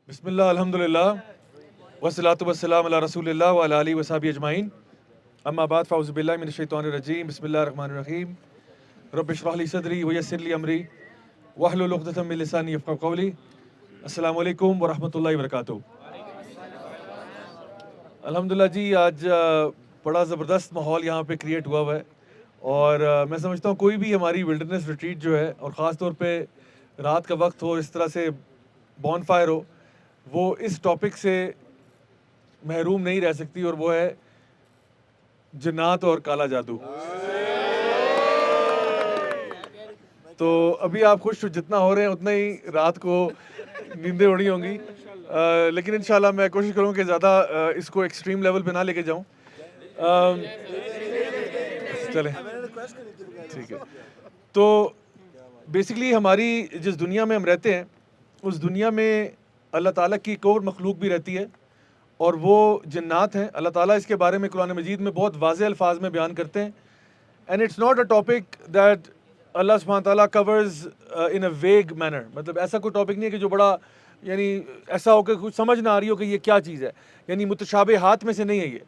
بسم اللہ الحمدللہ والصلاۃ والسلام علی رسول اللہ وعلی آلہ وصحبہ اجمعین اما بعد فاعوذ باللہ من الشیطان الرجیم بسم اللہ الرحمن الرحیم رب اشرح لی صدری ویسر لی امری واحلل عقدۃ من لسانی یفقہوا قولی. السلام علیکم ورحمۃ اللہ وبرکاتہ. الحمدللہ جی آج بڑا زبردست ماحول یہاں پہ کریٹ ہوا ہے اور میں سمجھتا ہوں کوئی بھی ہماری ولڈرنس ریٹریٹ جو ہے اور خاص طور پہ رات کا وقت ہو, اس طرح سے بون فائر ہو, وہ اس ٹاپک سے محروم نہیں رہ سکتی, اور وہ ہے جنات اور کالا جادو. تو ابھی آپ خوش جتنا ہو رہے ہیں اتنا ہی رات کو نیندیں اڑی ہوں گی, لیکن انشاءاللہ میں کوشش کروں کہ زیادہ اس کو ایکسٹریم لیول پہ نہ لے کے جاؤں. چلیں ٹھیک ہے. تو بیسکلی ہماری جس دنیا میں ہم رہتے ہیں اس دنیا میں اللہ تعالیٰ کی ایک اور مخلوق بھی رہتی ہے اور وہ جنات ہیں. اللہ تعالیٰ اس کے بارے میں قرآن مجید میں بہت واضح الفاظ میں بیان کرتے ہیں. And it's not a topic that اللہ سبحانہ تعالیٰ کورز ان اے ویگ مینر. مطلب ایسا کوئی ٹاپک نہیں ہے کہ جو بڑا یعنی ایسا ہو کہ کچھ سمجھ نہ آ رہی ہو کہ یہ کیا چیز ہے, یعنی متشابہات میں سے نہیں ہے یہ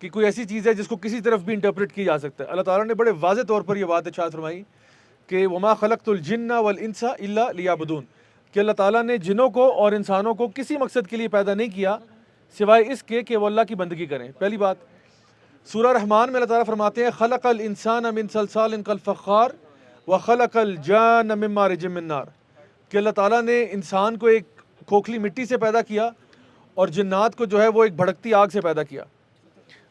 کہ کوئی ایسی چیز ہے جس کو کسی طرف بھی انٹرپریٹ کی جا سکتا ہے. اللہ تعالیٰ نے بڑے واضح طور پر یہ بات ارشاد فرمائی کہ وما خلقت الجن والانس الا لیعبدون, کہ اللہ تعالیٰ نے جنوں کو اور انسانوں کو کسی مقصد کے لیے پیدا نہیں کیا سوائے اس کے کہ وہ اللہ کی بندگی کریں. پہلی بات, سورہ رحمان میں اللہ تعالیٰ فرماتے ہیں خلق الانسان من صلصال کالفخار وخلق الجان من مارج من نار, کہ اللہ تعالیٰ نے انسان کو ایک کھوکھلی مٹی سے پیدا کیا اور جنات کو جو ہے وہ ایک بھڑکتی آگ سے پیدا کیا.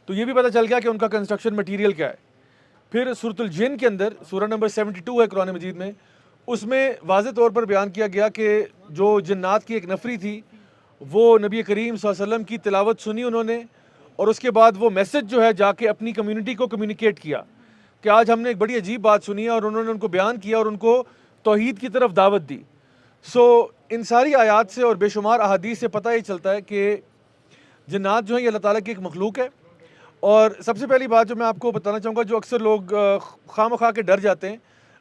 تو یہ بھی پتہ چل گیا کہ ان کا کنسٹرکشن مٹیریل کیا ہے. پھر سورۃ الجن کے اندر سورہ نمبر 72 ہے قرآن مجید میں, اس میں واضح طور پر بیان کیا گیا کہ جو جنات کی ایک نفری تھی وہ نبی کریم صلی اللہ علیہ وسلم کی تلاوت سنی انہوں نے, اور اس کے بعد وہ میسج جو ہے جا کے اپنی کمیونٹی کو کمیونیکیٹ کیا کہ آج ہم نے ایک بڑی عجیب بات سنی ہے, اور انہوں نے ان کو بیان کیا اور ان کو توحید کی طرف دعوت دی. سو ان ساری آیات سے اور بے شمار احادیث سے پتہ یہ چلتا ہے کہ جنات جو ہیں یہ اللہ تعالیٰ کی ایک مخلوق ہے. اور سب سے پہلی بات جو میں آپ کو بتانا چاہوں گا, جو اکثر لوگ خواہ مخواہ کے ڈر جاتے ہیں,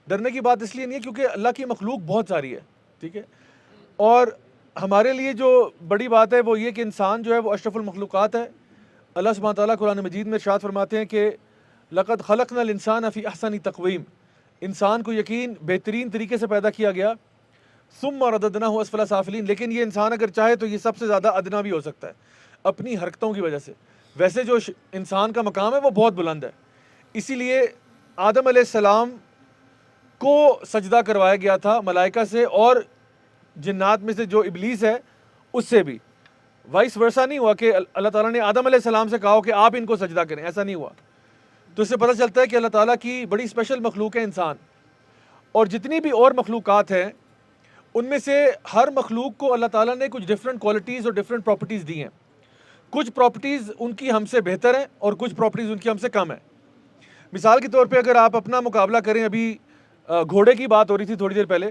ڈرنے کی بات اس لیے نہیں ہے کیونکہ اللہ کی مخلوق بہت ساری ہے, ٹھیک ہے. اور ہمارے لیے جو بڑی بات ہے وہ یہ کہ انسان جو ہے وہ اشرف المخلوقات ہے. اللہ سبحانہ تعالیٰ قرآن مجید میں ارشاد فرماتے ہیں کہ لقد خلقنا الانسان فی احسن تقویم, انسان کو یقین بہترین طریقے سے پیدا کیا گیا. ثم رددناہ اسفل سافلین, لیکن یہ انسان اگر چاہے تو یہ سب سے زیادہ ادنا بھی ہو سکتا ہے اپنی حرکتوں کی وجہ سے. ویسے جو انسان کا مقام ہے وہ بہت بلند ہے, اسی لیے آدم علیہ السلام کو سجدہ کروایا گیا تھا ملائکہ سے اور جنات میں سے جو ابلیس ہے اس سے بھی. وائس ورسا نہیں ہوا کہ اللہ تعالیٰ نے آدم علیہ السلام سے کہا کہ آپ ان کو سجدہ کریں, ایسا نہیں ہوا. تو اس سے پتہ چلتا ہے کہ اللہ تعالیٰ کی بڑی اسپیشل مخلوق ہے انسان. اور جتنی بھی اور مخلوقات ہیں ان میں سے ہر مخلوق کو اللہ تعالیٰ نے کچھ ڈفرینٹ کوالٹیز اور ڈفرینٹ پراپرٹیز دی ہیں. کچھ پراپرٹیز ان کی ہم سے بہتر ہیں اور کچھ پراپرٹیز ان کی ہم سے کم ہیں. مثال کے طور پہ اگر آپ اپنا مقابلہ کریں, ابھی گھوڑے کی بات ہو رہی تھی تھوڑی دیر پہلے,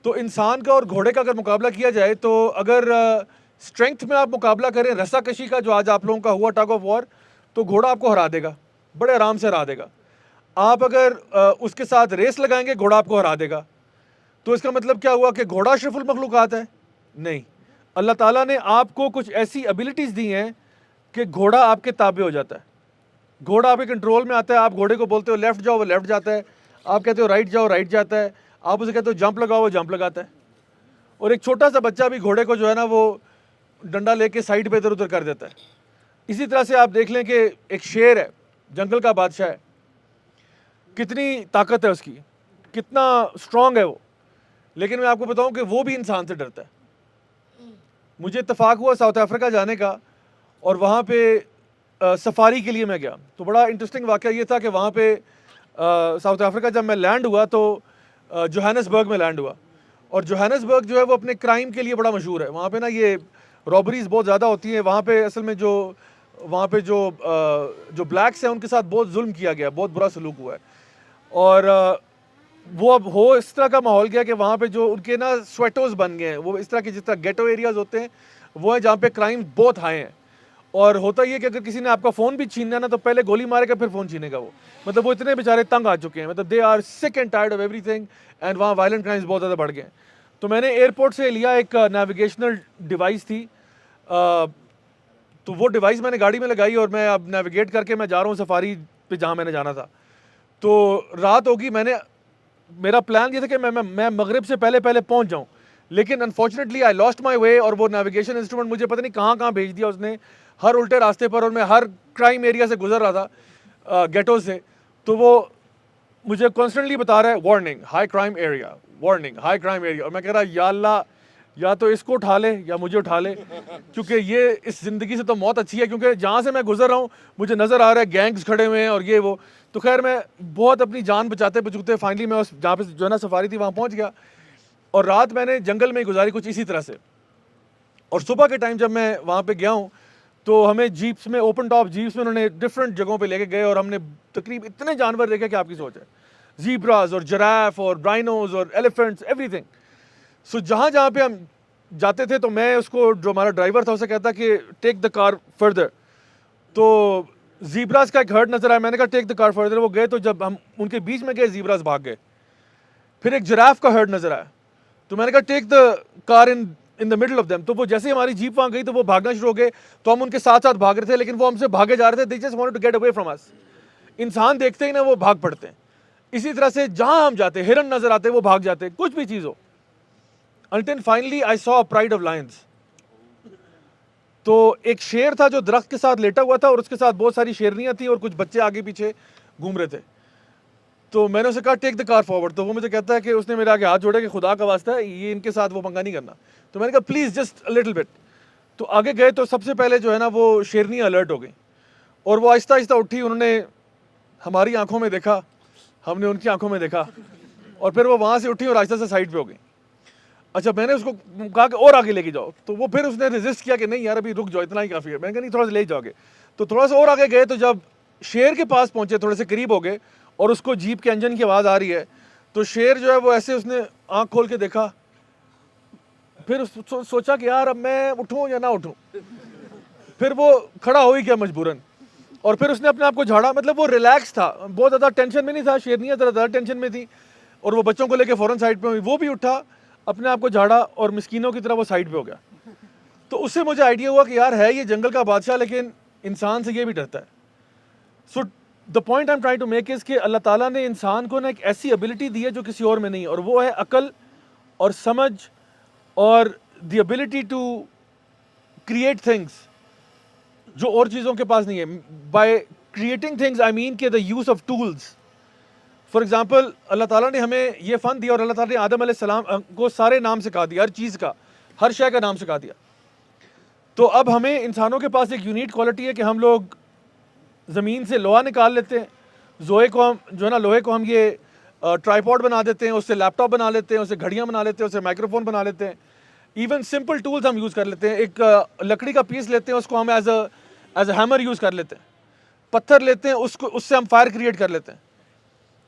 تو انسان کا اور گھوڑے کا اگر مقابلہ کیا جائے تو اگر اسٹرینتھ میں آپ مقابلہ کریں رسا کشی کا جو آج آپ لوگوں کا ہوا ٹگ آف وار, تو گھوڑا آپ کو ہرا دے گا, بڑے آرام سے ہرا دے گا. آپ اگر اس کے ساتھ ریس لگائیں گے گھوڑا آپ کو ہرا دے گا. تو اس کا مطلب کیا ہوا کہ گھوڑا اشرف المخلوقات ہے؟ نہیں. اللہ تعالیٰ نے آپ کو کچھ ایسی ایبلٹیز دی ہیں کہ گھوڑا آپ کے تابع ہو جاتا ہے, گھوڑا آپ کے کنٹرول میں آتا ہے. آپ گھوڑے کو بولتے ہو لیفٹ جاؤ وہ لیفٹ جاتا ہے, آپ کہتے ہو رائٹ جاؤ رائٹ جاتا ہے, آپ اسے کہتے ہو جمپ لگاؤ وہ جمپ لگاتا ہے. اور ایک چھوٹا سا بچہ بھی گھوڑے کو جو ہے نا وہ ڈنڈا لے کے سائڈ پہ ادھر ادھر کر دیتا ہے. اسی طرح سے آپ دیکھ لیں کہ ایک شیر ہے, جنگل کا بادشاہ ہے, کتنی طاقت ہے اس کی, کتنا اسٹرانگ ہے وہ, لیکن میں آپ کو بتاؤں کہ وہ بھی انسان سے ڈرتا ہے. مجھے اتفاق ہوا ساؤتھ افریقہ جانے کا, اور وہاں پہ سفاری کے لیے میں گیا. تو بڑا انٹرسٹنگ واقعہ یہ تھا کہ وہاں پہ ساؤتھ افریقہ جب میں لینڈ ہوا تو جوہانسبرگ میں لینڈ ہوا, اور جوہانسبرگ جو ہے وہ اپنے کرائم کے لیے بڑا مشہور ہے. وہاں پہ نا یہ رابریز بہت زیادہ ہوتی ہیں. وہاں پہ اصل میں وہاں پہ جو بلیکس ہیں ان کے ساتھ بہت ظلم کیا گیا, بہت برا سلوک ہوا ہے. اور وہ اب ہو اس طرح کا ماحول گیا کہ وہاں پہ جو ان کے نا سویٹوز بن گئے ہیں, وہ اس طرح کے جس طرح گیٹو ایریاز ہوتے ہیں وہ ہیں جہاں پہ کرائم بہت ہائی ہیں. اور ہوتا یہ کہ اگر کسی نے آپ کا فون بھی چھیننا ہے نا تو پہلے گولی مارے گا پھر فون چھینے گا وہ. مطلب وہ اتنے بیچارے تنگ آ چکے ہیں, مطلب دے آر سک and tired of every thing, and وہاں وائلنٹ کرائمز بہت زیادہ بڑھ گئے ہیں. تو میں نے ایئرپورٹ سے لیا ایک نیویگیشنل ڈیوائس تھی, تو وہ ڈیوائس میں نے گاڑی میں لگائی اور میں اب نیویگیٹ کر کے میں جا رہا ہوں سفاری پہ جہاں میں نے جانا تھا. تو رات ہوگی, میرا پلان یہ تھا کہ میں مغرب سے پہلے پہنچ جاؤں, لیکن انفارچونیٹلی آئی لاسٹ مائی وے, اور وہ نیویگیشن انسٹرومنٹ مجھے پتہ نہیں کہاں بھیج دیا اس نے, ہر الٹے راستے پر, اور میں ہر کرائم ایریا سے گزر رہا تھا, گیٹو سے. تو وہ مجھے کانسٹنٹلی بتا رہا ہے warning high crime area, warning high crime area, اور میں کہہ رہا یا اللہ یا تو اس کو اٹھا لے یا مجھے اٹھا لے, کیونکہ یہ اس زندگی سے تو موت اچھی ہے, کیونکہ جہاں سے میں گزر رہا ہوں مجھے نظر آ رہا ہے گینگز کھڑے ہوئے ہیں اور یہ وہ. تو خیر میں بہت اپنی جان بچاتے فائنلی میں اس جہاں پہ جو ہے نا سفاری تھی وہاں پہنچ گیا, اور رات میں نے جنگل میں ہی گزاری کچھ اسی طرح سے. اور صبح کے ٹائم جب میں وہاں پہ گیا ہوں تو ہمیں جیپس میں, اوپن ٹاپ جیپس میں انہوں نے ڈفرینٹ جگہوں پہ لے کے گئے, اور ہم نے تقریباً اتنے جانور دیکھے کہ آپ کی سوچ ہے, زیبراز اور جراف اور رائنوز اور ایلیفینٹس ایوری تھنگ. سو جہاں پہ ہم جاتے تھے تو میں اس کو, جو ہمارا ڈرائیور تھا, اسے کہتا کہ ٹیک دا کار فردر. تو زیبراز کا ایک ہرڈ نظر آیا, میں نے کہا ٹیک دا کار فردر. وہ گئے تو جب ہم ان کے بیچ میں گئے زیبراز بھاگ گئے. پھر ایک جراف کا ہرڈ نظر آیا, تو میں نے کہا ٹیک دا کار ان دا مڈل آف دیم. تو وہ جیسے ہی ہماری جیپ وہاں گئی تو وہ بھاگنا شروع ہو گئے, تو ہم ان کے ساتھ بھاگ رہے تھے, لیکن وہ ہم سے بھاگے جا رہے تھے. they just wanted to get away from us. انسان دیکھتے ہی نا وہ بھاگ پڑتے ہیں. اسی طرح سے جہاں ہم جاتے, ہرن نظر آتے وہ بھاگ جاتے, کچھ بھی چیز ہو. until finally I saw a pride of lions. تو ایک شیر تھا جو درخت کے ساتھ لیٹا ہوا تھا, اور اس کے ساتھ بہت ساری شیرنیاں تھیں اور کچھ بچے آگے پیچھے گھوم رہے تھے. تو میں نے اسے کہا ٹیک دا کار فارورڈ. تو وہ مجھے کہتا ہے کہ اس نے میرے آگے ہاتھ جوڑے کہ خدا کا واسطہ ہے یہ ان کے ساتھ وہ پنگا نہیں کرنا. تو میں نے کہا پلیز جسٹ لٹل بٹ. تو آگے گئے تو سب سے پہلے جو ہے نا وہ شیرنیاں الرٹ ہو گئیں, اور وہ آہستہ آہستہ اٹھی, انہوں نے ہماری آنکھوں میں دیکھا, ہم نے ان کی آنکھوں میں دیکھا, اور پھر وہ وہاں سے اٹھی اور آہستہ سے سائڈ پہ ہو گئی. اچھا میں نے اس کو کہا کہ اور آگے لے کے جاؤ, تو وہ پھر اس نے ریزسٹ کیا کہ نہیں یار ابھی رک جاؤ, اتنا ہی کافی ہے. میں نے کہا نہیں تھوڑا سا لے جاؤ گے. تو تھوڑا سا اور آگے گئے, تو جب شیر کے پاس پہنچے, تھوڑے سے قریب ہو گئے, اور اس کو جیپ کے انجن کی آواز آ رہی ہے, تو شیر جو ہے وہ ایسے اس نے آنکھ کھول کے دیکھا, پھر سوچا کہ یار اب میں اٹھوں یا نہ اٹھوں. پھر وہ کھڑا ہو ہی گیا مجبوراً, اور پھر اس نے اپنے آپ کو جھاڑا. مطلب وہ ریلیکس تھا, بہت زیادہ ٹینشن میں نہیں تھا, شیرنیاں زیادہ ٹینشن میں تھی, اور وہ بچوں کو لے کے فوراً سائڈ پہ ہوئی. وہ بھی اٹھا, اپنے آپ کو جھاڑا, اور مسکینوں کی طرح وہ سائڈ پہ ہو گیا. تو اس سے مجھے آئیڈیا ہوا کہ یار ہے یہ جنگل کا بادشاہ, لیکن انسان سے یہ بھی ڈرتا ہے. So the point I am trying to make is کہ اللہ تعالیٰ نے انسان کو نا ایک ایسی ایبلٹی دی ہے جو کسی اور میں نہیں ہے, اور وہ ہے عقل اور سمجھ اور the ability to create things جو اور چیزوں کے پاس نہیں ہے. By creating things I mean کہ the use of tools. For example اللہ تعالیٰ نے ہمیں یہ فن دیا, اور اللہ تعالیٰ نے آدم علیہ السلام کو سارے نام سکھا دیا, ہر چیز کا, ہر شے کا نام سکھا دیا. تو اب ہمیں انسانوں کے پاس ایک یونیک کوالٹی ہے کہ ہم لوگ زمین سے لوہا نکال لیتے ہیں, زوئے کو ہم جو ہے نا لوہے کو ہم یہ ٹرائیپوڈ بنا دیتے ہیں, اس سے لیپ ٹاپ بنا لیتے ہیں, اس سے گھڑیاں بنا لیتے ہیں, اس سے مائکرو فون بنا لیتے ہیں. ایون سمپل ٹولز ہم یوز کر لیتے ہیں. ایک لکڑی کا پیس لیتے ہیں, اس کو ہم ایز اے ہیمر یوز کر لیتے ہیں. پتھر لیتے ہیں, اس سے ہم فائر کریٹ کر لیتے ہیں.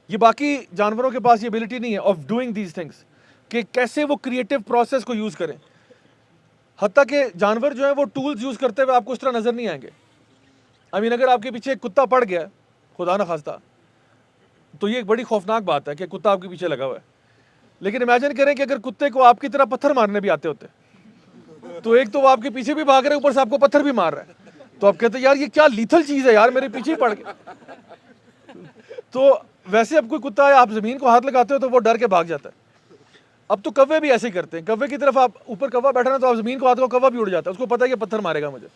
یہ باقی جانوروں کے پاس یہ ایبلٹی نہیں ہے آف ڈوئنگ دیز تھنگس, کہ کیسے وہ کریٹو پروسیس کو یوز کریں. حتیٰ کہ جانور جو ہیں وہ ٹولز یوز کرتے ہوئے آپ کو اس طرح نظر نہیں آئیں گے. اگر آپ کے پیچھے ایک کتا پڑ گیا, خدا نہ خواستہ, تو یہ ایک بڑی خوفناک بات ہے کہ کتا آپ کے پیچھے لگا ہوا ہے. لیکن امیجن کریں کہ اگر کتے کو آپ کی طرح پتھر مارنے بھی آتے ہوتے, تو ایک تو وہ آپ کے پیچھے بھی بھاگ رہے ہیں, اوپر سے آپ کو پتھر بھی مار رہا ہے, تو آپ کہتے ہیں یار یہ کیا لیتھل چیز ہے یار, میرے پیچھے ہی پڑ گیا. تو ویسے اب کوئی کتا ہے, آپ زمین کو ہاتھ لگاتے ہو تو وہ ڈر کے بھاگ جاتا ہے. اب تو کوے بھی ایسے ہی کرتے ہیں, کوے کی طرف آپ اوپر کوا بیٹھا نا تو آپ زمین کو ہاتھ لگاؤ, کوا بھی اڑ جاتا ہے, اس کو پتہ ہے کہ پتھر مارے گا مجھے.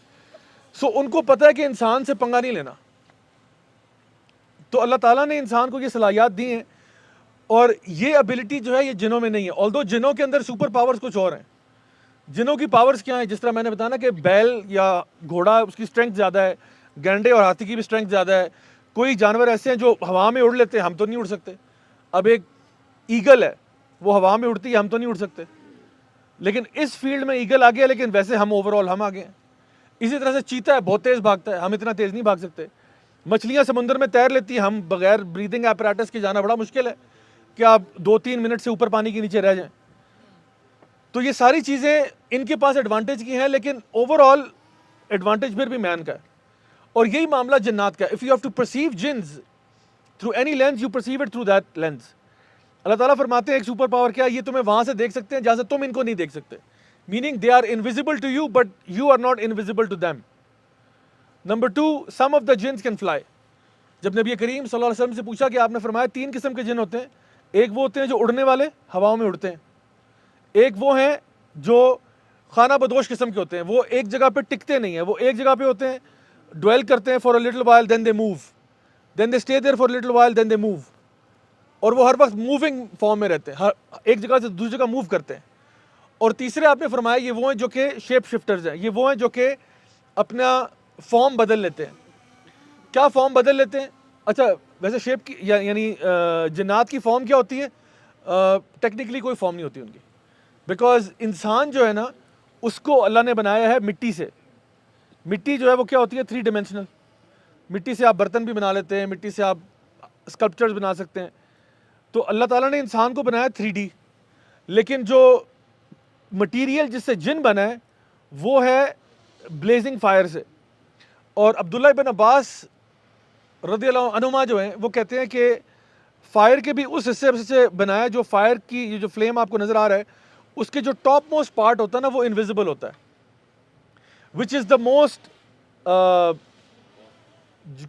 سو ان کو پتہ ہے کہ انسان سے پنگا نہیں لینا. تو اللہ تعالیٰ نے انسان کو یہ صلاحیات دی ہیں, اور یہ ابیلٹی جو ہے یہ جنوں میں نہیں ہے. آلدو جنوں کے اندر سپر پاورز کچھ اور ہیں. جنوں کی پاورز کیا ہیں, جس طرح میں نے بتایا کہ بیل یا گھوڑا اس کی اسٹرینتھ زیادہ ہے, گینڈے اور ہاتھی کی بھی اسٹرینتھ زیادہ ہے. کوئی جانور ایسے ہیں جو ہوا میں اڑ لیتے ہیں, ہم تو نہیں اڑ سکتے. اب ایک ایگل ہے, وہ ہوا میں اڑتی ہے, ہم تو نہیں اڑ سکتے. لیکن اس فیلڈ میں ایگل آگے ہے, لیکن ویسے ہم اوور آل ہم آگے ہیں. اسی طرح سے چیتا ہے, بہت تیز بھاگتا ہے, ہم اتنا تیز نہیں بھاگ سکتے. مچھلیاں سمندر میں تیر لیتی ہیں, ہم بغیر بریدنگ ایپریٹس کے جانا بڑا مشکل ہے کہ آپ 2-3 منٹ سے اوپر پانی کے نیچے رہ جائیں. تو یہ ساری چیزیں ان کے پاس ایڈوانٹیج کی ہیں, لیکن اوور آل ایڈوانٹیج پھر بھی مین کا ہے. اور یہی معاملہ جنات کا ہے. If you have to perceive jinns through any lens, you perceive it through that lens. اللہ تعالیٰ فرماتے ہیں ایک سپر پاور کیا, یہ تمہیں وہاں سے دیکھ سکتے ہیں جہاں سے تم ان کو نہیں دیکھ سکتے, meaning they are invisible to you but you are not invisible to them. Number 2, some of the jinns can fly. جب نبی کریم صلی اللہ علیہ وسلم سے پوچھا کہ آپ نے فرمایا 3 قسم کے جن ہوتے ہیں, ایک وہ ہوتے ہیں جو اڑنے والے, ہواؤں میں اڑتے ہیں, ایک وہ ہیں جو خانہ بدوش قسم کے ہوتے ہیں, وہ ایک جگہ پہ ٹکتے نہیں ہیں, وہ ایک جگہ پہ ہوتے ہیں, ڈویل کرتے ہیں for a little while then they move, then they stay there for a little while then they move, اور وہ ہر وقت موونگ فارم میں رہتے ہیں, ایک جگہ سے دوسری جگہ موو کرتے ہیں. اور تیسرے آپ نے فرمایا یہ وہ ہیں جو کہ شیپ شفٹرز ہیں, یہ وہ ہیں جو کہ اپنا فارم بدل لیتے ہیں. کیا فارم بدل لیتے ہیں؟ اچھا ویسے شیپ کی یعنی جنات کی فارم کیا ہوتی ہے؟ ٹیکنیکلی کوئی فارم نہیں ہوتی ان کی, بیکاز انسان جو ہے نا اس کو اللہ نے بنایا ہے مٹی سے. مٹی جو ہے وہ کیا ہوتی ہے؟ 3 ڈائمینشنل. مٹی سے آپ برتن بھی بنا لیتے ہیں, مٹی سے آپ اسکلپچرز بنا سکتے ہیں. تو اللہ تعالیٰ نے انسان کو بنایا 3D, لیکن جو مٹیریل جس سے جن بنا ہے وہ ہے بلیزنگ فائر سے. اور عبداللہ ابن عباس رضی اللہ عنہما جو ہیں وہ کہتے ہیں کہ فائر کے بھی اس حصے سے بنایا جو فائر کی یہ جو فلیم آپ کو نظر آ رہا ہے اس کے جو ٹاپ موسٹ پارٹ ہوتا ہے نا وہ انویزیبل ہوتا ہے, وچ از دا موسٹ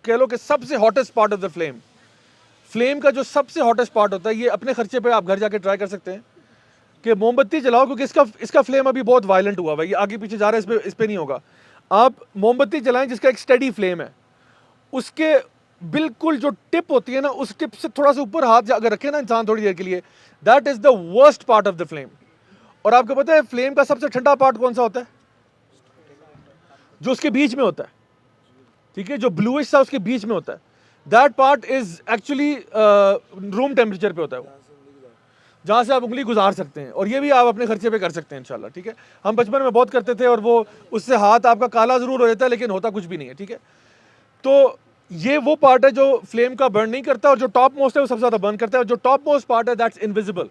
کہہ لو کہ سب سے hottest part of the flame. Flame کا جو سب سے ہاٹسٹ پارٹ ہوتا ہے, یہ اپنے خرچے پہ آپ گھر جا کے ٹرائی کر سکتے ہیں کہ موم بتی جلاؤ, کیونکہ اس کا فلیم ابھی بہت وائلنٹ ہوا ہے, یہ آگے پیچھے جا رہا ہے, اس پہ نہیں ہوگا. آپ موم بتی جلائیں جس کا ایک اسٹڈی فلیم ہے, اس کے بالکل جو ٹپ ہوتی ہے نا اس ٹپ سے تھوڑا سا اوپر ہاتھ اگر رکھے نا انسان تھوڑی دیر کے لیے, that is the worst part of the flame. اور آپ کو پتہ ہے فلیم کا سب سے ٹھنڈا پارٹ کون سا ہوتا ہے؟ جو اس کے بیچ میں ہوتا ہے, ٹھیک ہے, جو بلوئش سا اس کے بیچ میں ہوتا ہے, that part is actually room temperature پہ ہوتا ہے, وہ جہاں سے آپ انگلی گزار سکتے ہیں, اور یہ بھی آپ اپنے خرچے پہ کر سکتے ہیں انشاءاللہ. ٹھیک ہے, ہم بچپن میں بہت کرتے تھے, اور وہ اس سے ہاتھ آپ کا کالا ضرور ہو جاتا ہے لیکن ہوتا کچھ بھی نہیں ہے. ٹھیک ہے, تو یہ وہ پارٹ ہے جو فلیم کا برن نہیں کرتا, اور جو ٹاپ موسٹ ہے وہ سب سے زیادہ برن کرتا ہے, اور جو ٹاپ موسٹ پارٹ ہے دیٹس انویزیبل.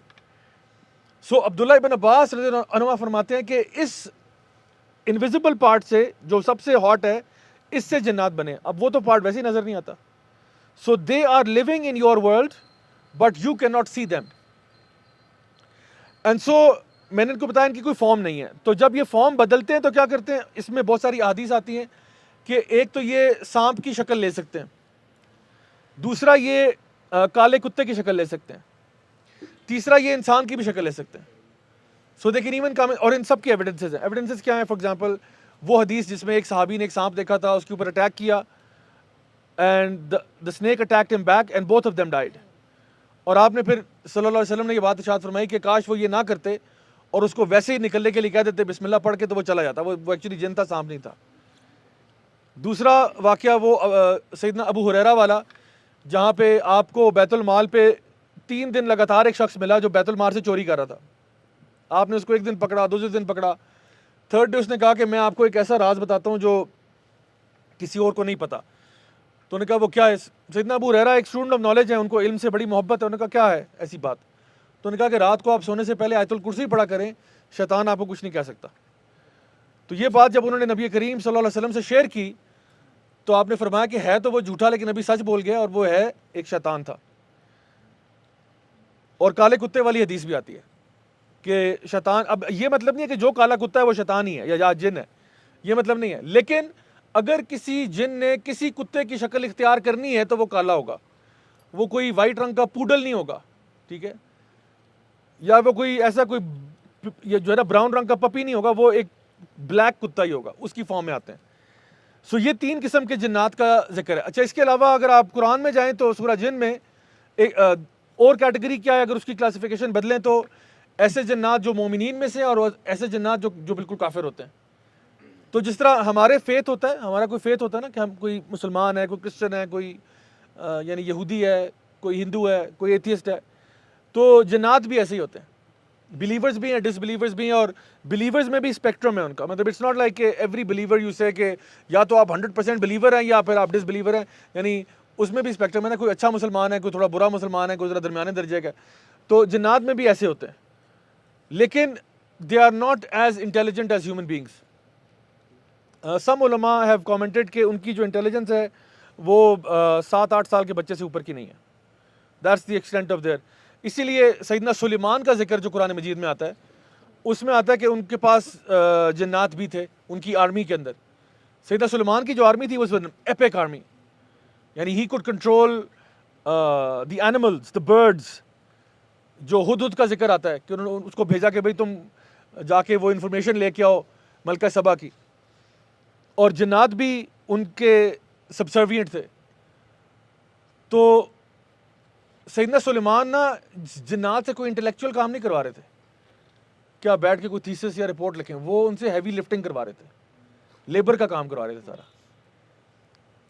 سو عبداللہ ابن عباس رضی اللہ عنہ فرماتے ہیں کہ اس انویزیبل پارٹ سے جو سب سے ہاٹ ہے اس سے جنات بنے. اب وہ تو پارٹ ویسے ہی نظر نہیں آتا. So they are living in your world but you can not see them. And so میں نے ان کو بتایا ان کی کوئی فارم نہیں ہے. تو جب یہ فارم بدلتے ہیں تو کیا کرتے ہیں, اس میں بہت ساری احادیث آتی ہیں کہ ایک تو یہ سانپ کی شکل لے سکتے ہیں, دوسرا یہ کالے کتے کی شکل لے سکتے ہیں, تیسرا یہ انسان کی بھی شکل لے سکتے ہیں. سو دے کین ایون کم, اور ان سب کی ایویڈنسز ہیں. ایویڈنسز کیا ہیں؟ فار ایگزامپل وہ حدیث جس میں ایک صحابی نے ایک سانپ دیکھا تھا, اس کے اوپر اٹیک کیا, and the snake attacked him back and both of them died. اور آپ نے پھر صلی اللہ علیہ وسلم نے یہ بات ارشاد فرمائی کہ کاش وہ یہ نہ کرتے اور اس کو ویسے ہی نکلنے کے لیے کہہ دیتے بسم اللہ پڑھ کے, تو وہ چلا جاتا, وہ ایکچولی جن تھا, سانپ نہیں تھا. دوسرا واقعہ وہ سیدنا ابو ہریرہ والا, جہاں پہ آپ کو بیت المال پہ 3 دن لگاتار ایک شخص ملا جو بیت المال سے چوری کر رہا تھا. آپ نے اس کو ایک دن پکڑا, دوسرے دن پکڑا, تھرڈ ڈے اس نے کہا کہ میں آپ کو ایک ایسا راز بتاتا ہوں جو کسی اور کو نہیں پتا. تو انہوں نے کہا وہ کیا ہے؟ سیدنا ابو ہریرہ ایک اسٹوڈنٹ آف نالج ہے, ان کو علم سے بڑی محبت ہے. انہوں نے کہا کیا ہے ایسی بات؟ تو انہوں نے کہا کہ رات کو آپ سونے سے پہلے آیت الکرسی پڑھا کریں, شیطان آپ کو کچھ نہیں کہہ سکتا. تو یہ بات جب انہوں نے نبی کریم صلی اللہ علیہ وسلم سے شیئر کی تو آپ نے فرمایا کہ ہے تو وہ جھوٹا لیکن نبی سچ بول گیا, اور وہ ہے ایک شیطان تھا. اور کالے کتے والی حدیث بھی آتی ہے کہ شیطان, اب یہ مطلب نہیں ہے کہ جو کالا کتا ہے وہ شیطان ہی ہے یا جن ہے, یہ مطلب نہیں ہے, لیکن اگر کسی جن نے کسی کتے کی شکل اختیار کرنی ہے تو وہ کالا ہوگا, وہ کوئی وائٹ رنگ کا پوڈل نہیں ہوگا, ٹھیک ہے, یا وہ کوئی ایسا کوئی جو ہے نا براؤن رنگ کا پپی نہیں ہوگا, وہ ایک بلیک کتا ہی ہوگا, اس کی فارم میں آتے ہیں. سو یہ 3 قسم کے جنات کا ذکر ہے. اچھا اس کے علاوہ اگر آپ قرآن میں جائیں تو سورہ جن میں ایک اور کیٹیگری کیا ہے, اگر اس کی کلاسیفیکیشن بدلیں تو ایسے جنات جو مومنین میں سے اور ایسے جنات جو بالکل کافر ہوتے ہیں. تو جس طرح ہمارے فیتھ ہوتا ہے, ہمارا کوئی فیتھ ہوتا ہے نا کہ ہم کوئی مسلمان ہے, کوئی کرسچن ہے, کوئی یعنی یہودی ہے, کوئی ہندو ہے, کوئی ایتھیسٹ ہے, تو جنات بھی ایسے ہی ہوتے ہیں. بلیورز بھی ہیں, ڈس بلیورز بھی ہیں, اور بلیورز میں بھی اسپیکٹرم ہے ان کا. مطلب اٹس ناٹ لائک کہ ایوری بلیور یو سے کہ یا تو آپ 100% بلیور ہیں یا پھر آپ ڈس بلیور ہیں, یعنی اس میں بھی اسپیکٹرم ہے نا, کوئی اچھا مسلمان ہے, کوئی تھوڑا برا مسلمان ہے, کوئی ذرا درمیانے درجے کا. تو جنات میں بھی ایسے ہوتے ہیں, لیکن they are not as intelligent as human beings. Some علماء ہیو کامنٹڈ کہ ان کی جو انٹیلیجنس ہے وہ 7-8 سال کے بچے سے اوپر کی نہیں ہے. That's the extent of their اسی لیے سیدنا سلیمان کا ذکر جو قرآن مجید میں آتا ہے اس میں آتا ہے کہ ان کے پاس جنات بھی تھے ان کی آرمی کے اندر. سیدنا سلیمان کی جو آرمی تھی وہ ایپک آرمی, یعنی he could control the animals, the birds. جو ہدہد کا ذکر آتا ہے کہ انہوں نے اس کو بھیجا کہ بھئی تم جا کے وہ انفارمیشن لے کے آؤ ملکہ سبا کی, اور جنات بھی ان کے سبسروینٹ تھے. تو سیدنا سلیمان نا جنات سے کوئی انٹلیکچوئل کام نہیں کروا رہے تھے کیا بیٹھ کے کوئی تھیسس یا رپورٹ لکھیں, وہ ان سے ہیوی لفٹنگ کروا رہے تھے, لیبر کا کام کروا رہے تھے سارا.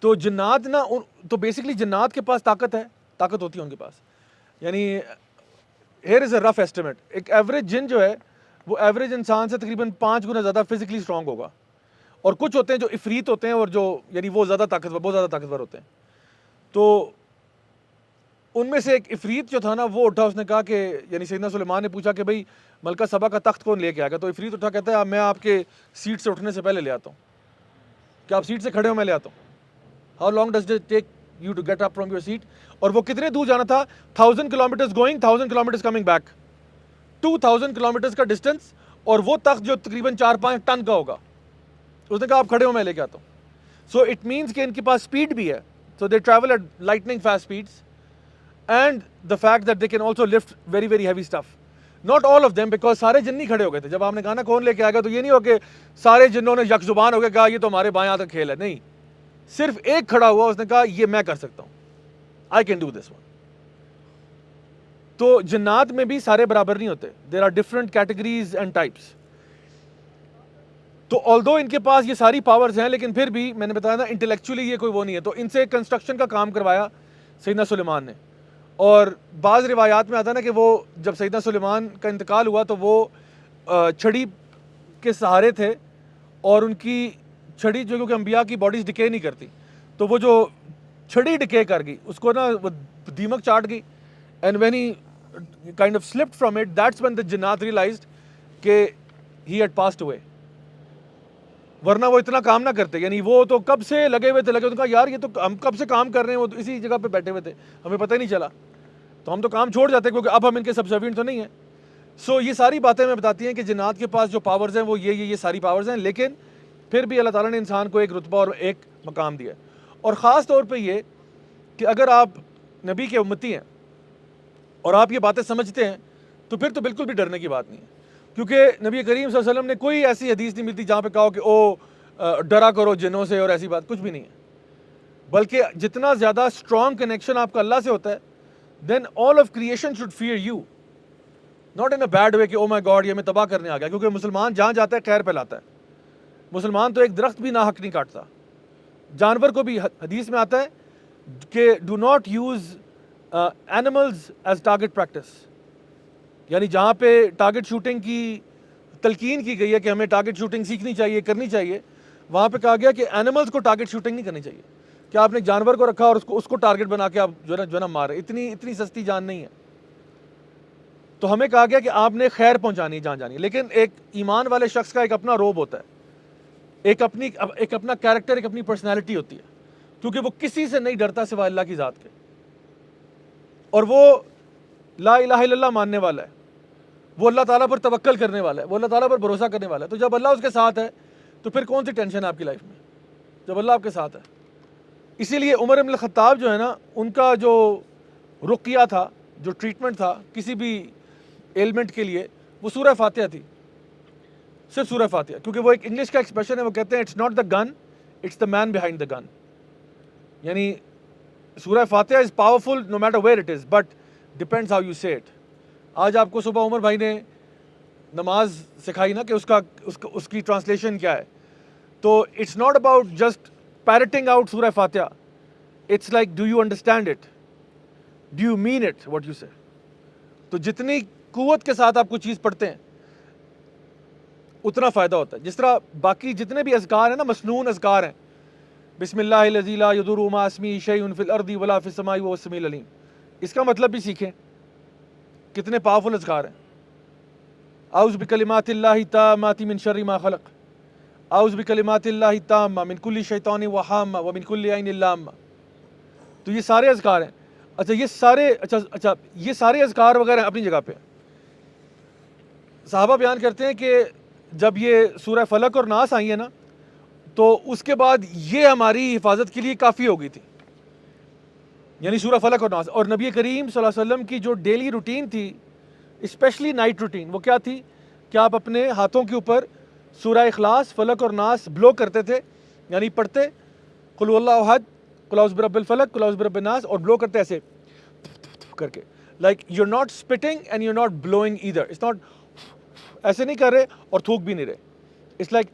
تو جنات نا تو بیسکلی جنات کے پاس طاقت ہے, طاقت ہوتی ہے ان کے پاس. یعنی here is a rough estimate, ایک ایوریج جن جو ہے وہ ایوریج انسان سے تقریباً 5 گنا زیادہ فزیکلی اسٹرانگ ہوگا, اور کچھ ہوتے ہیں جو افریت ہوتے ہیں اور جو یعنی وہ زیادہ طاقتور, بہت زیادہ طاقتور ہوتے ہیں. تو ان میں سے ایک افریت جو تھا نا وہ اٹھا, اس نے کہا کہ یعنی سیدنا سلیمان نے پوچھا کہ بھئی ملکہ سبا کا تخت کون لے کے آئے گا؟ تو افریت اٹھا کہتا ہے میں آپ کے سیٹ سے اٹھنے سے پہلے لے آتا ہوں, کہ آپ سیٹ سے کھڑے ہو میں لے آتا ہوں. How long does it take you to get up from your seat? اور وہ کتنے دور جانا تھا؟ 1000 kilometres going, 1000 kilometres coming back, 2000 kilometres کا ڈسٹینس, اور وہ تخت جو تقریباً 4-5 ٹن کا ہوگا. اس نے کہا آپ کھڑے ہو میں لے کے آتا ہوں. سو اٹ مینس کہ ان کے پاس اسپیڈ بھی ہے, so they travel at lightning fast speeds, and the fact that they can also lift very very heavy stuff. Not all of them, because سارے جن نہیں کھڑے ہو گئے تھے. جب آپ نے کہا نا کون لے کے آئے گا, تو یہ نہیں ہو کہ سارے جنوں نے یک زبان ہو گئے کہا یہ تو ہمارے بائیں ہاتھ کا کھیل ہے. نہیں, صرف ایک کھڑا ہوا, اس نے کہا یہ میں کر سکتا ہوں, I can do this one. تو جنات میں بھی سارے برابر نہیں ہوتے, there are different categories and types. تو آلدو ان کے پاس یہ ساری پاورز ہیں, لیکن پھر بھی میں نے بتایا نا انٹلیکچولی یہ کوئی وہ نہیں ہے. تو ان سے کنسٹرکشن کا کام کروایا سیدنا سلیمان نے. اور بعض روایات میں آتا ہے نا کہ وہ جب سیدنا سلیمان کا انتقال ہوا تو وہ چھڑی کے سہارے تھے, اور ان کی چھڑی جو کہ انبیاء کی باڈیز ڈکے نہیں کرتی, تو وہ جو چھڑی ڈکے کر گئی اس کو نا وہ دیمک چاٹ گئی, and when he kind of slipped from it, that's when the جنات ریئلائزڈ کہ he had passed away. ورنہ وہ اتنا کام نہ کرتے, یعنی وہ تو کب سے لگے ہوئے تھے, کہا یار یہ تو ہم کب سے کام کر رہے ہیں, وہ تو اسی جگہ پہ بیٹھے ہوئے تھے, ہمیں پتہ ہی نہیں چلا, تو ہم تو کام چھوڑ جاتے کیونکہ اب ہم ان کے سبسروینٹ تو نہیں ہیں. سو یہ ساری باتیں میں بتاتی ہیں کہ جنات کے پاس جو پاورز ہیں وہ یہ ساری پاورز ہیں, لیکن پھر بھی اللہ تعالیٰ نے انسان کو ایک رتبہ اور ایک مقام دیا. اور خاص طور پہ یہ کہ اگر آپ نبی کے امتی ہیں اور آپ یہ باتیں سمجھتے ہیں تو پھر تو بالکل بھی ڈرنے کی بات نہیں ہے, کیونکہ نبی کریم صلی اللہ علیہ وسلم نے کوئی ایسی حدیث نہیں ملتی جہاں پہ کہا کہ او ڈرا کرو جنوں سے, اور ایسی بات کچھ بھی نہیں ہے. بلکہ جتنا زیادہ اسٹرانگ کنیکشن آپ کا اللہ سے ہوتا ہے, then all of creation should fear you, not in a bad way کہ او مائی گاڈ یہ ہمیں تباہ کرنے آ گیا. کیونکہ مسلمان جہاں جاتا ہے خیر پھیلاتا ہے. مسلمان تو ایک درخت بھی ناحق نہیں کاٹتا. جانور کو بھی حدیث میں آتا ہے کہ do not use animals as target practice, یعنی جہاں پہ ٹارگٹ شوٹنگ کی تلقین کی گئی ہے کہ ہمیں ٹارگٹ شوٹنگ سیکھنی چاہیے, کرنی چاہیے, وہاں پہ کہا گیا کہ اینیملز کو ٹارگٹ شوٹنگ نہیں کرنی چاہیے, کہ آپ نے جانور کو رکھا اور اس کو ٹارگٹ بنا کے آپ جو ہے نا مارے, اتنی سستی جان نہیں ہے. تو ہمیں کہا گیا کہ آپ نے خیر پہنچانی جان جانی. لیکن ایک ایمان والے شخص کا ایک اپنا روب ہوتا ہے, ایک اپنا کیریکٹر, ایک اپنی پرسنالٹی ہوتی ہے, کیونکہ وہ کسی سے نہیں ڈرتا سوائے اللہ کی ذات کے, اور وہ لا الہ الا اللہ ماننے والا ہے, وہ اللہ تعالیٰ پر توکل کرنے والا ہے, وہ اللہ تعالیٰ پر بھروسہ کرنے والا ہے. تو جب اللہ اس کے ساتھ ہے تو پھر کون سی ٹینشن ہے آپ کی لائف میں, جب اللہ آپ کے ساتھ ہے. اسی لیے عمر بن الخطاب جو ہے نا, ان کا جو رقیہ تھا, جو ٹریٹمنٹ تھا کسی بھی ایلمنٹ کے لیے, وہ سورہ فاتحہ تھی, صرف سورہ فاتحہ. کیونکہ وہ ایک انگلش کا ایکسپریشن ہے, وہ کہتے ہیں it's not the gun, it's the man behind the gun. یعنی سورہ فاتحہ is powerful no matter where it is, but depends how you say it. آج آپ کو صبح عمر بھائی نے نماز سکھائی نا کہ اس کی ٹرانسلیشن کیا ہے, تو it's not about just parroting out سورہ فاتحہ, it's like do you understand it, do you mean it what you say. تو جتنی قوت کے ساتھ آپ کوئی چیز پڑھتے ہیں اتنا فائدہ ہوتا ہے. جس طرح باقی جتنے بھی اذکار ہیں نا, مسنون اذکار ہیں, بسم اللہ الذی لا یضر مع اسمہ شیء فی الارض ولا فی السماء وهو السمیع العلیم, اس کا مطلب بھی سیکھیں, کتنے پاورفل اذکار ہیں. اعوذ بکلمات اللہ التامات من شر ما خلق, اعوذ بکلمات اللہ التامہ من کل شیطان وہامہ ومن کل عین لامہ. تو یہ سارے اذکار ہیں. اچھا یہ سارے اذکار وغیرہ اپنی جگہ پہ. صحابہ بیان کرتے ہیں کہ جب یہ سورہ فلق اور ناس آئی ہے نا تو اس کے بعد یہ ہماری حفاظت کے لیے کافی ہو گئی تھی, یعنی سورہ فلق اور ناس. اور نبی کریم صلی اللہ علیہ وسلم کی جو ڈیلی روٹین تھی, اسپیشلی نائٹ روٹین, وہ کیا تھی کہ آپ اپنے ہاتھوں کے اوپر سورہ اخلاص, فلق اور ناس بلو کرتے تھے, یعنی پڑھتے قل هو اللہ احد, قل اعوذ برب الفلق, قل اعوذ برب الناس, اور بلو کرتے ایسے کر کے, like you are not spitting and you are not blowing either. It's not ایسے نہیں کر رہے اور تھوک بھی نہیں رہے, اٹس لائک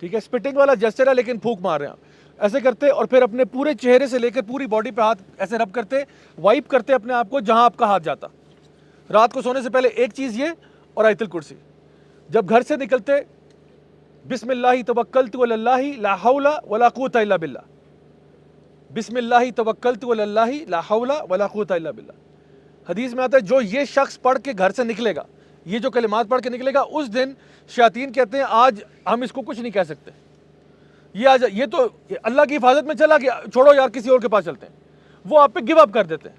ٹھیک ہے, اسپٹنگ والا جیسچر ہے لیکن پھونک مار رہے ہیں آپ, ایسے کرتے اور پھر اپنے پورے چہرے سے لے کر پوری باڈی پہ ہاتھ ایسے رب کرتے, وائپ کرتے اپنے آپ کو جہاں آپ کا ہاتھ جاتا. رات کو سونے سے پہلے ایک چیز یہ, اور آیت الکرسی. جب گھر سے نکلتے بسم اللہ توکلت علی اللہ لا حول ولا قوت الا باللہ, بسم اللہ توکلت علی اللہ لا حول ولا قوت الا باللہ. حدیث میں آتا ہے جو یہ شخص پڑھ کے گھر سے نکلے گا, یہ جو کلمات پڑھ کے نکلے گا, اس دن شیاطین کہتے ہیں آج ہم اس کو کچھ نہیں کہہ سکتے, یہ تو اللہ کی حفاظت میں چلا گیا, چھوڑو یار کسی اور کے پاس چلتے ہیں. وہ آپ پہ گیو اپ کر دیتے ہیں.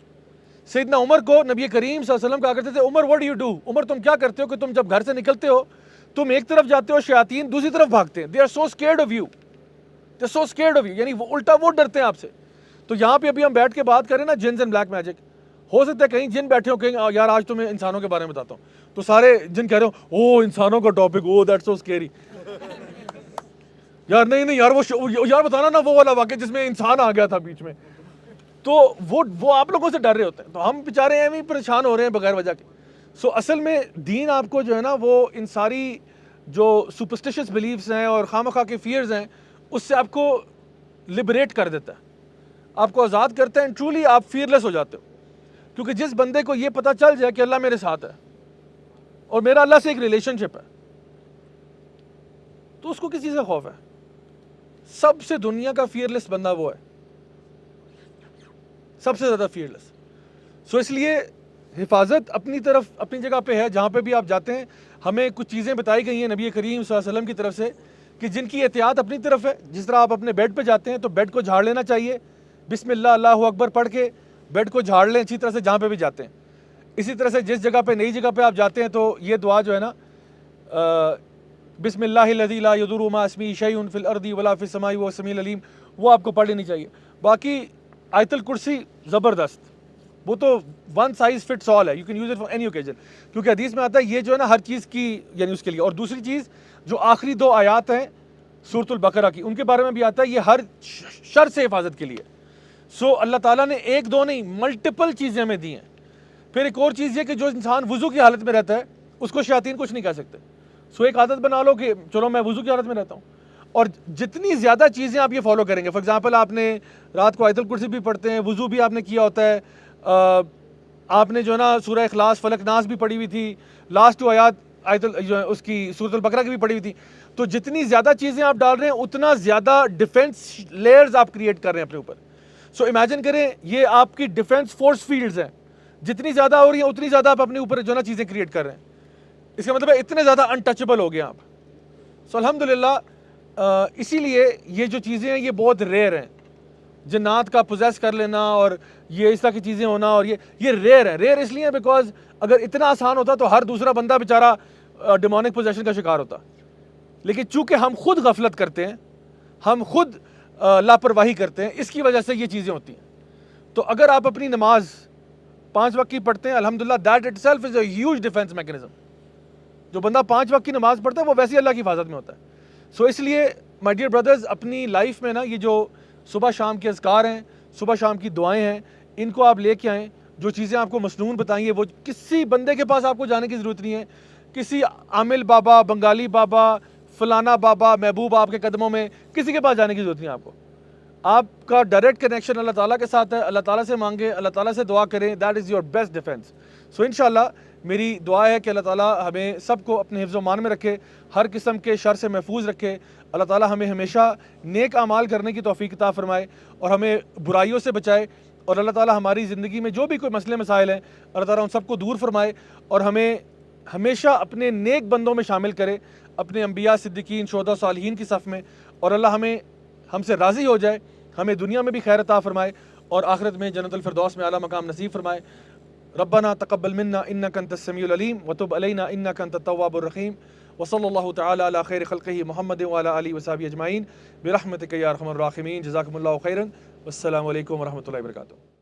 سیدنا عمر کو نبی کریم صلی اللہ علیہ وسلم کہا کرتے تھے عمر what do you do, عمر تم کیا کرتے ہو کہ تم جب گھر سے نکلتے ہو تم ایک طرف جاتے ہو, شیاطین دوسری طرف بھاگتے ہیں. they are so scared of you, they are so scared of you, یعنی وہ الٹا وہ ڈرتے ہیں آپ سے. تو یہاں پہ ابھی ہم بیٹھ کے بات کریں نا جنز اینڈ بلیک میجک, ہو سکتا ہے کہیں جن بیٹھے ہو کہیں یار آج تو میں انسانوں کے بارے میں بتاتا ہوں, تو سارے جن کہہ رہے ہو او انسانوں کا topic, O that's so scary. یار نہیں یار وہ یار بتانا نا وہ والا واقعہ جس میں انسان آ گیا تھا بیچ میں, تو وہ آپ لوگوں سے ڈر رہے ہوتے ہیں, تو ہم بیچارے ایویں پریشان ہو رہے ہیں بغیر وجہ کے. سو اصل میں دین آپ کو جو ہے نا وہ ان ساری جو سپرسٹیشس بلیفز ہیں اور خواہ کے فیئرز ہیں اس سے آپ کو لبریٹ کر دیتا ہے, آپ کو آزاد کرتا ہے, اینڈ ٹرولی آپ فیئرلیس ہو جاتے ہو. کیونکہ جس بندے کو یہ پتہ چل جائے کہ اللہ میرے ساتھ ہے اور میرا اللہ سے ایک ریلیشن شپ ہے, تو اس کو کس چیز کا خوف ہے. سب سے دنیا کا فیئرلیس بندہ وہ ہے, سب سے زیادہ فیئرلیس. سو اس لیے حفاظت اپنی طرف اپنی جگہ پہ ہے, جہاں پہ بھی آپ جاتے ہیں ہمیں کچھ چیزیں بتائی گئی ہیں نبی کریم صلی اللہ علیہ وسلم کی طرف سے کہ جن کی احتیاط اپنی طرف ہے. جس طرح آپ اپنے بیڈ پہ جاتے ہیں تو بیڈ کو جھاڑ لینا چاہیے, بسم اللہ اللہ اکبر پڑھ کے بیڈ کو جھاڑ لیں اچھی طرح سے جہاں پہ بھی جاتے ہیں. اسی طرح سے جس جگہ پہ نئی جگہ پہ آپ جاتے ہیں تو یہ دعا جو ہے نا بسم اللہ الذی لا یضر مع اسمہ شیء فی الارض ولا فی السماء وهو السمیع العلیم, وہ آپ کو پڑھ لینی چاہیے. باقی آیت الکرسی زبردست, وہ تو ون سائز فٹس آل ہے, you can use it for any occasion, کیونکہ حدیث میں آتا ہے یہ جو ہے نا ہر چیز کی یعنی اس کے لیے. اور دوسری چیز جو آخری 2 آیات ہیں سورۃ البقرہ کی, ان کے بارے میں بھی آتا ہے یہ ہر شر سے حفاظت کے لیے. سو اللہ تعالیٰ نے 1-2 نہیں ملٹیپل چیزیں ہمیں دی ہیں. پھر ایک اور چیز یہ کہ جو انسان وضو کی حالت میں رہتا ہے اس کو شیاطین کچھ نہیں کہہ سکتے. سو ایک عادت بنا لو کہ چلو میں وضو کی حالت میں رہتا ہوں, اور جتنی زیادہ چیزیں آپ یہ فالو کریں گے, فار ایگزامپل آپ نے رات کو آیت الکرسی بھی پڑھتے ہیں, وضو بھی آپ نے کیا ہوتا ہے, آپ نے جو ہے نا سورہ اخلاص فلق ناس بھی پڑھی ہوئی تھی, لاسٹ 2 آیات اس کی سورۃ البقرہ کی بھی پڑھی ہوئی تھی, تو جتنی زیادہ چیزیں آپ ڈال رہے ہیں اتنا زیادہ ڈیفنس لیئرز آپ کریٹ کر رہے ہیں اپنے اوپر. سو امیجن کریں یہ آپ کی ڈیفنس فورس فیلڈز ہیں, جتنی زیادہ ہو رہی ہیں اتنی زیادہ آپ اپنے اوپر جو ہے نا چیزیں کریٹ کر رہے ہیں. اس کا مطلب ہے اتنے زیادہ انٹچبل ہو گئے آپ. سو الحمدللہ اسی لیے یہ جو چیزیں ہیں یہ بہت ریئر ہیں, جنات کا پوزیس کر لینا اور یہ اس طرح کی چیزیں ہونا, اور یہ ریئر ہے. ریئر اس لیے بیکاز اگر اتنا آسان ہوتا تو ہر دوسرا بندہ بیچارہ ڈیمونک پوزیشن کا شکار ہوتا. لیکن چونکہ ہم خود غفلت کرتے ہیں, ہم خود لاپرواہی کرتے ہیں, اس کی وجہ سے یہ چیزیں ہوتی ہیں. تو اگر آپ اپنی نماز 5 وقت کی پڑھتے ہیں الحمدللہ, that it self is a huge defence mechanism. جو بندہ 5 وقت کی نماز پڑھتا ہے وہ ویسے اللہ کی حفاظت میں ہوتا ہے. سو اس لیے مائی ڈیئر بردرز اپنی لائف میں نا یہ جو صبح شام کے اذکار ہیں, صبح شام کی دعائیں ہیں, ان کو آپ لے کے آئیں. جو چیزیں آپ کو مسنون بتائیں گے وہ کسی بندے کے پاس آپ کو جانے کی ضرورت نہیں ہے, کسی عامل بابا, بنگالی بابا, فلانا بابا, محبوب آپ کے قدموں میں, کسی کے پاس جانے کی ضرورت نہیں ہے آپ کو. آپ کا ڈائریکٹ کنیکشن اللہ تعالیٰ کے ساتھ ہے. اللہ تعالیٰ سے مانگیں, اللہ تعالیٰ سے دعا کریں, that is your best defence. So انشاءاللہ میری دعا ہے کہ اللہ تعالیٰ ہمیں سب کو اپنے حفظ و مان میں رکھے, ہر قسم کے شر سے محفوظ رکھے. اللہ تعالیٰ ہمیں ہمیشہ نیک اعمال کرنے کی توفیق عطا فرمائے اور ہمیں برائیوں سے بچائے. اور اللہ تعالیٰ ہماری زندگی میں جو بھی کوئی مسئلے مسائل ہیں اللہ تعالیٰ ان سب کو دور فرمائے, اور ہمیں ہمیشہ اپنے نیک بندوں میں شامل کرے, اپنے انبیاء, صدیقین, شہداء, صالحین کی صف میں. اور اللہ ہم سے راضی ہو جائے, ہمیں دنیا میں بھی خیر عطا فرمائے اور آخرت میں جنت الفردوس میں اعلیٰ مقام نصیب فرمائے. ربنا تقبل منا انك انت السميع العليم وتب علينا انك انت التواب الرحيم وصلى الله تعالى على خير خلقه محمد وعلى اله وصحبه اجمعين برحمتك يا ارحم الراحمين. جزاكم الله خيرا والسلام علیکم ورحمۃ اللہ وبرکاتہ.